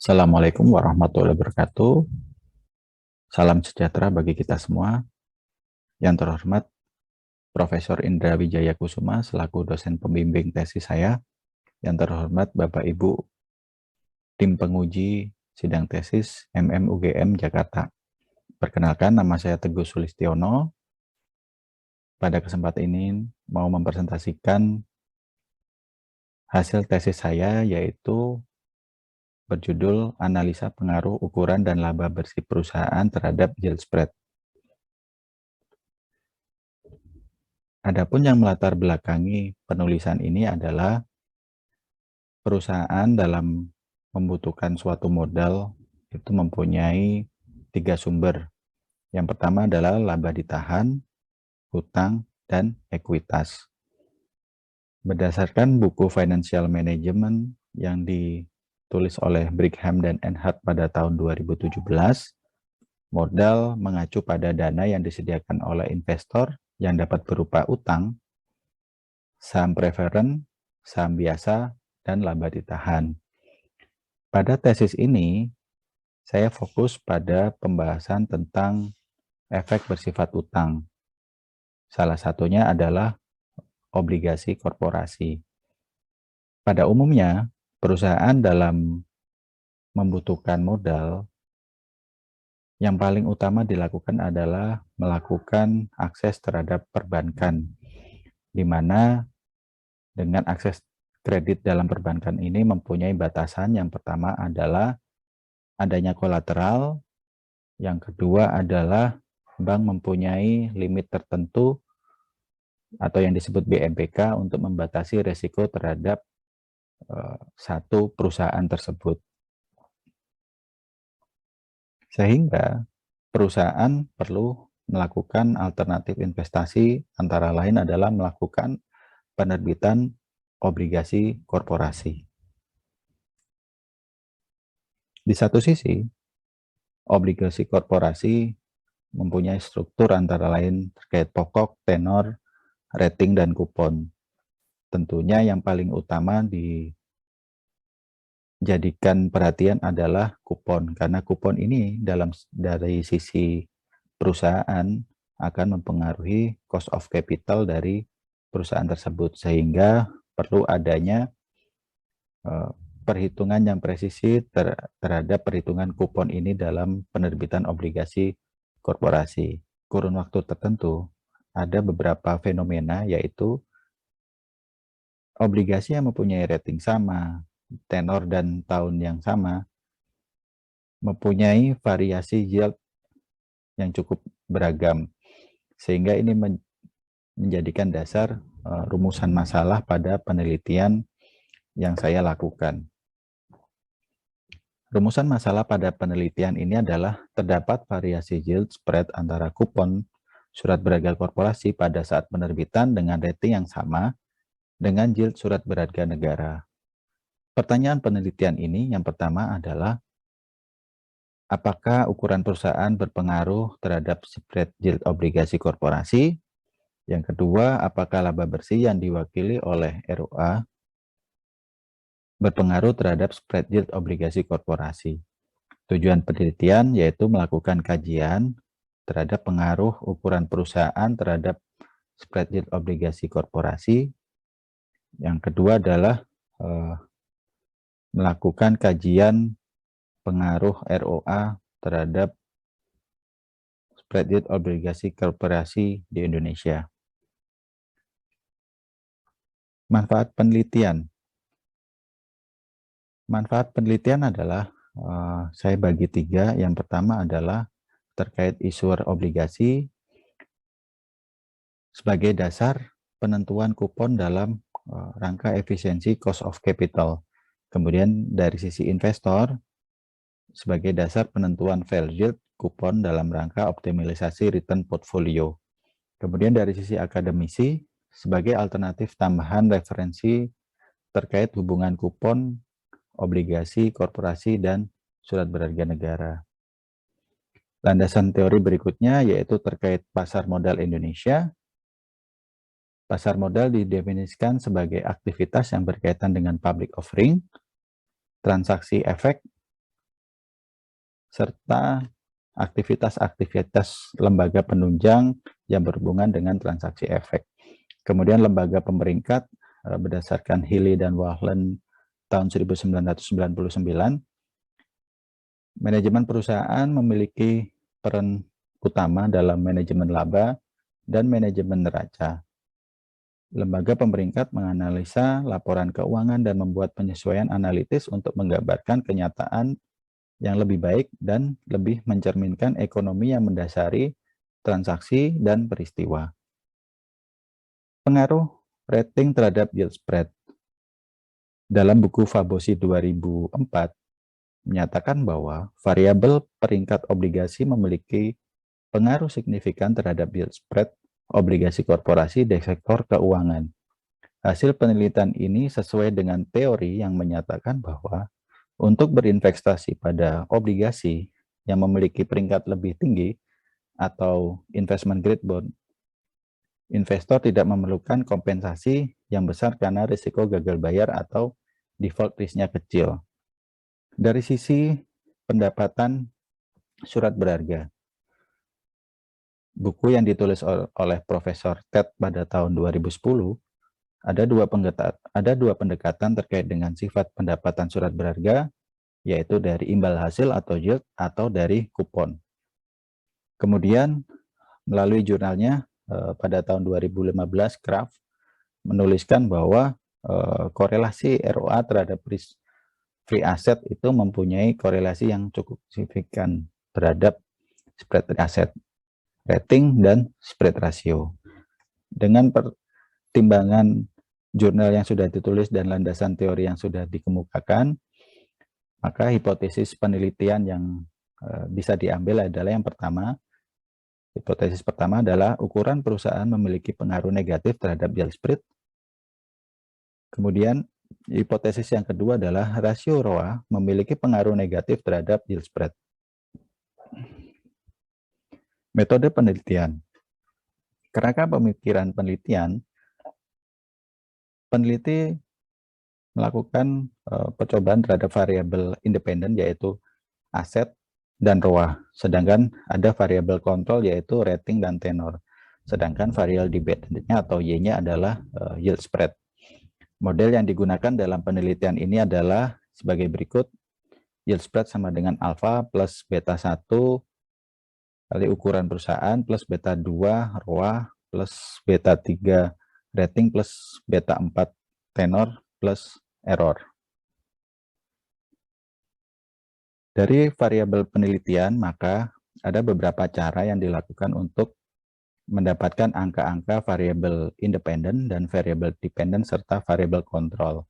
Assalamualaikum warahmatullahi wabarakatuh. Salam sejahtera bagi kita semua. Yang terhormat Profesor Indra Wijaya Kusuma selaku dosen pembimbing tesis saya. Yang terhormat Bapak Ibu tim penguji sidang tesis UGM Jakarta. Perkenalkan, nama saya Teguh Sulistiono. Pada kesempatan ini mau mempresentasikan hasil tesis saya, yaitu berjudul Analisa Pengaruh Ukuran dan Laba Bersih Perusahaan Terhadap Yield Spread. Adapun yang melatar belakangi penulisan ini adalah perusahaan dalam membutuhkan suatu modal itu mempunyai 3 sumber. Yang pertama adalah laba ditahan, hutang, dan ekuitas. Berdasarkan buku Financial Management yang ditulis oleh Brigham dan Earnhardt pada tahun 2017, modal mengacu pada dana yang disediakan oleh investor yang dapat berupa utang, saham preferen, saham biasa, dan laba ditahan. Pada tesis ini, saya fokus pada pembahasan tentang efek bersifat utang. Salah satunya adalah obligasi korporasi. Pada umumnya, perusahaan dalam membutuhkan modal, yang paling utama dilakukan adalah melakukan akses terhadap perbankan, di mana dengan akses kredit dalam perbankan ini mempunyai batasan. Yang pertama adalah adanya kolateral, yang kedua adalah bank mempunyai limit tertentu atau yang disebut BMPK untuk membatasi risiko terhadap satu perusahaan tersebut. Sehingga perusahaan perlu melakukan alternatif investasi, antara lain adalah melakukan penerbitan obligasi korporasi. Di satu sisi, obligasi korporasi mempunyai struktur antara lain terkait pokok, tenor, rating, dan kupon. Tentunya yang paling utama dijadikan perhatian adalah kupon, karena kupon ini dari sisi perusahaan akan mempengaruhi cost of capital dari perusahaan tersebut, sehingga perlu adanya perhitungan yang presisi terhadap perhitungan kupon ini dalam penerbitan obligasi korporasi. Kurun waktu tertentu ada beberapa fenomena, yaitu obligasi yang mempunyai rating sama, tenor dan tahun yang sama, mempunyai variasi yield yang cukup beragam, sehingga ini menjadikan dasar rumusan masalah pada penelitian yang saya lakukan. Rumusan masalah pada penelitian ini adalah terdapat variasi yield spread antara kupon surat berharga korporasi pada saat penerbitan dengan rating yang sama dengan yield surat berharga negara. Pertanyaan penelitian ini yang pertama adalah, apakah ukuran perusahaan berpengaruh terhadap spread yield obligasi korporasi? Yang kedua, apakah laba bersih yang diwakili oleh ROA berpengaruh terhadap spread yield obligasi korporasi? Tujuan penelitian yaitu melakukan kajian terhadap pengaruh ukuran perusahaan terhadap spread yield obligasi korporasi. Yang kedua adalah melakukan kajian pengaruh ROA terhadap spread yield obligasi korporasi di Indonesia. Manfaat penelitian. Manfaat penelitian adalah saya bagi 3. Yang pertama adalah terkait issuer obligasi sebagai dasar penentuan kupon dalam rangka efisiensi cost of capital. Kemudian dari sisi investor sebagai dasar penentuan value yield kupon dalam rangka optimalisasi return portfolio. Kemudian dari sisi akademisi sebagai alternatif tambahan referensi terkait hubungan kupon, obligasi korporasi, dan surat berharga negara. Landasan teori berikutnya yaitu terkait pasar modal Indonesia. Pasar modal didefinisikan sebagai aktivitas yang berkaitan dengan public offering, transaksi efek, serta aktivitas-aktivitas lembaga penunjang yang berhubungan dengan transaksi efek. Kemudian lembaga pemeringkat berdasarkan Healy dan Wahlen tahun 1999, manajemen perusahaan memiliki peran utama dalam manajemen laba dan manajemen neraca. Lembaga pemeringkat menganalisa laporan keuangan dan membuat penyesuaian analitis untuk menggambarkan kenyataan yang lebih baik dan lebih mencerminkan ekonomi yang mendasari transaksi dan peristiwa. Pengaruh rating terhadap yield spread. Dalam buku Fabosi 2004 menyatakan bahwa variabel peringkat obligasi memiliki pengaruh signifikan terhadap yield spread obligasi korporasi di sektor keuangan. Hasil penelitian ini sesuai dengan teori yang menyatakan bahwa untuk berinvestasi pada obligasi yang memiliki peringkat lebih tinggi atau investment grade bond, investor tidak memerlukan kompensasi yang besar karena risiko gagal bayar atau default risk-nya kecil. Dari sisi pendapatan surat berharga, buku yang ditulis oleh Profesor Ted pada tahun 2010, ada dua pendekatan terkait dengan sifat pendapatan surat berharga, yaitu dari imbal hasil atau yield atau dari kupon. Kemudian melalui jurnalnya pada tahun 2015, Kraft menuliskan bahwa korelasi ROA terhadap free asset itu mempunyai korelasi yang cukup signifikan terhadap spread asset, rating, dan spread ratio. Dengan pertimbangan jurnal yang sudah ditulis dan landasan teori yang sudah dikemukakan, maka hipotesis penelitian yang bisa diambil adalah yang pertama. Hipotesis pertama adalah ukuran perusahaan memiliki pengaruh negatif terhadap yield spread. Kemudian hipotesis yang kedua adalah rasio ROA memiliki pengaruh negatif terhadap yield spread. Metode penelitian. Kerangka pemikiran penelitian, peneliti melakukan percobaan terhadap variabel independen yaitu aset dan ROA, sedangkan ada variabel kontrol yaitu rating dan tenor, sedangkan variabel dependentnya atau Y-nya adalah yield spread. Model yang digunakan dalam penelitian ini adalah sebagai berikut. Yield spread sama dengan alfa plus beta 1 kali ukuran perusahaan plus beta 2 ROA plus beta 3 rating plus beta 4 tenor plus error. Dari variabel penelitian, maka ada beberapa cara yang dilakukan untuk mendapatkan angka-angka variabel independen dan variabel dependen serta variabel kontrol.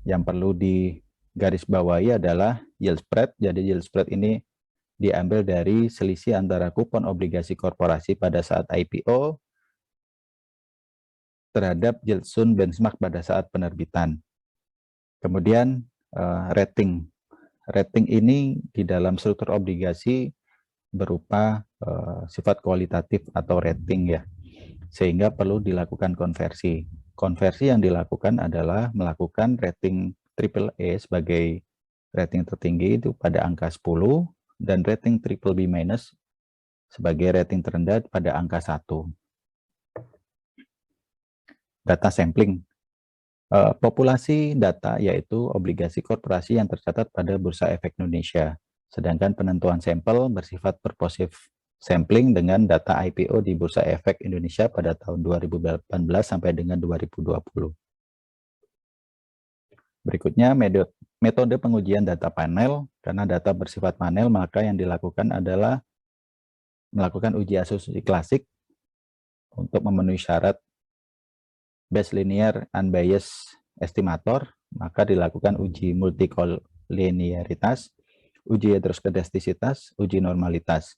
Yang perlu digarisbawahi adalah yield spread. Jadi yield spread ini diambil dari selisih antara kupon obligasi korporasi pada saat IPO terhadap yield Sun benchmark pada saat penerbitan. Kemudian rating. Rating ini di dalam struktur obligasi berupa sifat kualitatif atau rating ya, sehingga perlu dilakukan konversi. Konversi yang dilakukan adalah melakukan rating AAA sebagai rating tertinggi itu pada angka 10 dan rating BBB- sebagai rating terendah pada angka 1. Data sampling. Populasi data yaitu obligasi korporasi yang tercatat pada Bursa Efek Indonesia. Sedangkan penentuan sampel bersifat purposive sampling dengan data IPO di Bursa Efek Indonesia pada tahun 2018 sampai dengan 2020. Berikutnya metode pengujian data panel. Karena data bersifat panel, maka yang dilakukan adalah melakukan uji asumsi klasik untuk memenuhi syarat base linear unbiased estimator, maka dilakukan uji multikolinearitas, uji heteroskedastisitas, uji normalitas.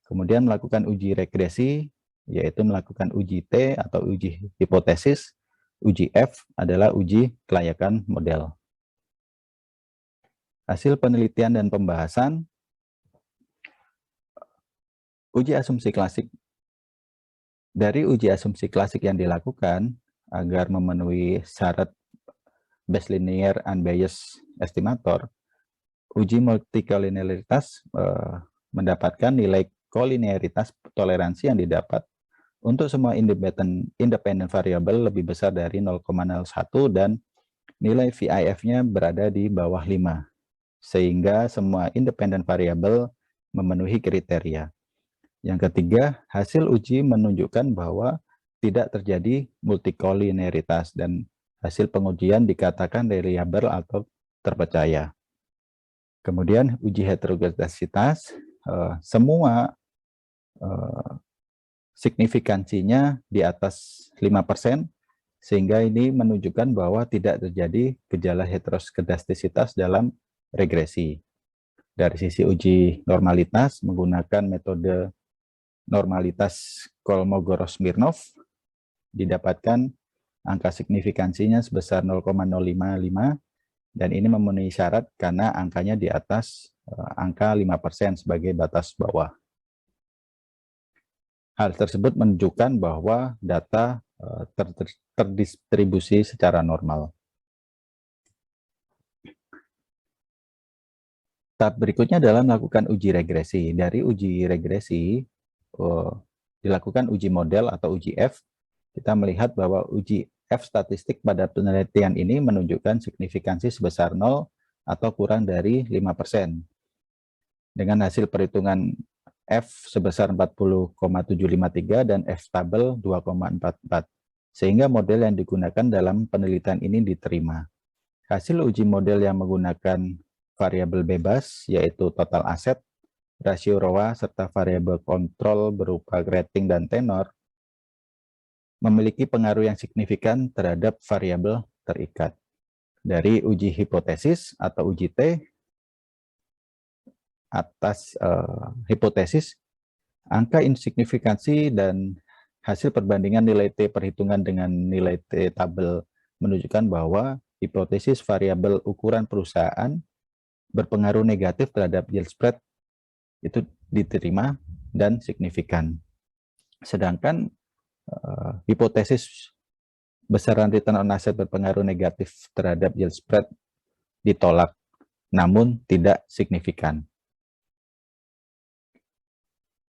Kemudian melakukan uji regresi, yaitu melakukan uji T atau uji hipotesis. Uji F adalah uji kelayakan model. Hasil penelitian dan pembahasan. Uji asumsi klasik. Dari uji asumsi klasik yang dilakukan agar memenuhi syarat base linear unbiased estimator, uji multikolinearitas mendapatkan nilai kolinearitas toleransi yang didapat untuk semua independent variabel lebih besar dari 0,01 dan nilai VIF-nya berada di bawah 5, sehingga semua independent variabel memenuhi kriteria. Yang ketiga, hasil uji menunjukkan bahwa tidak terjadi multikolinearitas dan hasil pengujian dikatakan reliable atau terpercaya. Kemudian uji heterogenesitas, semua signifikansinya di atas 5%, sehingga ini menunjukkan bahwa tidak terjadi gejala heterogenesitas dalam regresi. Dari sisi uji normalitas menggunakan metode normalitas Kolmogorov-Smirnov, didapatkan angka signifikansinya sebesar 0,055 dan ini memenuhi syarat karena angkanya di atas angka 5% sebagai batas bawah. Hal tersebut menunjukkan bahwa data terdistribusi secara normal. Tahap berikutnya adalah melakukan uji regresi. Dari uji regresi, dilakukan uji model atau uji F. Kita melihat bahwa uji F statistik pada penelitian ini menunjukkan signifikansi sebesar 0 atau kurang dari 5%. Dengan hasil perhitungan F sebesar 40,753 dan F tabel 2,44. Sehingga model yang digunakan dalam penelitian ini diterima. Hasil uji model yang menggunakan variabel bebas, yaitu total aset, rasio ROA, serta variabel kontrol berupa rating dan tenor, memiliki pengaruh yang signifikan terhadap variabel terikat. Dari uji hipotesis atau uji T, atas hipotesis, angka insignifikansi dan hasil perbandingan nilai T perhitungan dengan nilai T tabel menunjukkan bahwa hipotesis variabel ukuran perusahaan berpengaruh negatif terhadap yield spread itu diterima dan signifikan. Sedangkan hipotesis besaran return on asset berpengaruh negatif terhadap yield spread ditolak, namun tidak signifikan.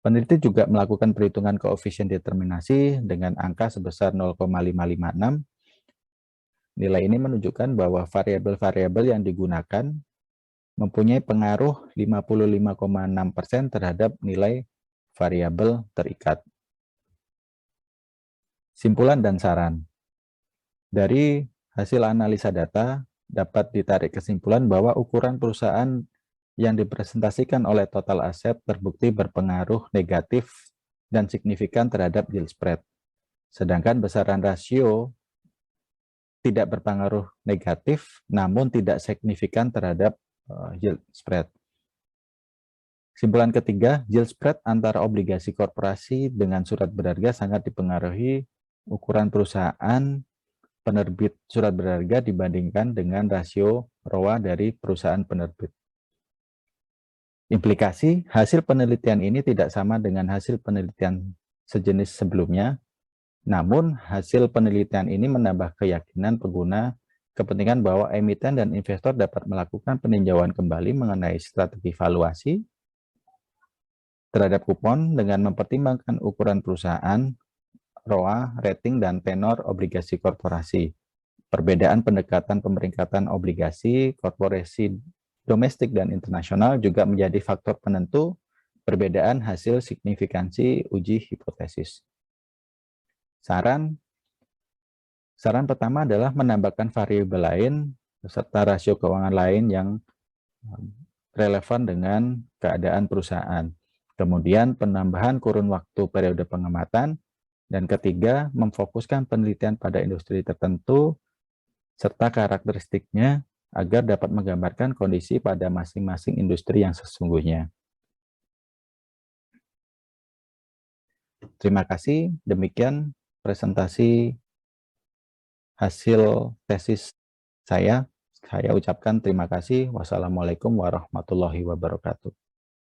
Peneliti juga melakukan perhitungan koefisien determinasi dengan angka sebesar 0,556. Nilai ini menunjukkan bahwa variabel-variabel yang digunakan mempunyai pengaruh 55,6% terhadap nilai variabel terikat. Simpulan dan saran. Dari hasil analisa data, dapat ditarik kesimpulan bahwa ukuran perusahaan yang dipresentasikan oleh total aset terbukti berpengaruh negatif dan signifikan terhadap yield spread. Sedangkan besaran rasio tidak berpengaruh negatif, namun tidak signifikan terhadap yield spread. Kesimpulan ketiga, yield spread antara obligasi korporasi dengan surat berharga sangat dipengaruhi ukuran perusahaan penerbit surat berharga dibandingkan dengan rasio ROA dari perusahaan penerbit. Implikasi, hasil penelitian ini tidak sama dengan hasil penelitian sejenis sebelumnya, namun hasil penelitian ini menambah keyakinan pengguna kepentingan bahwa emiten dan investor dapat melakukan peninjauan kembali mengenai strategi valuasi terhadap kupon dengan mempertimbangkan ukuran perusahaan, ROA, rating, dan tenor obligasi korporasi. Perbedaan pendekatan pemeringkatan obligasi korporasi domestik dan internasional juga menjadi faktor penentu perbedaan hasil signifikansi uji hipotesis. Saran pertama adalah menambahkan variabel lain serta rasio keuangan lain yang relevan dengan keadaan perusahaan. Kemudian penambahan kurun waktu periode pengamatan, dan ketiga memfokuskan penelitian pada industri tertentu serta karakteristiknya agar dapat menggambarkan kondisi pada masing-masing industri yang sesungguhnya. Terima kasih, demikian presentasi hasil tesis saya. Saya ucapkan terima kasih. Wassalamualaikum warahmatullahi wabarakatuh.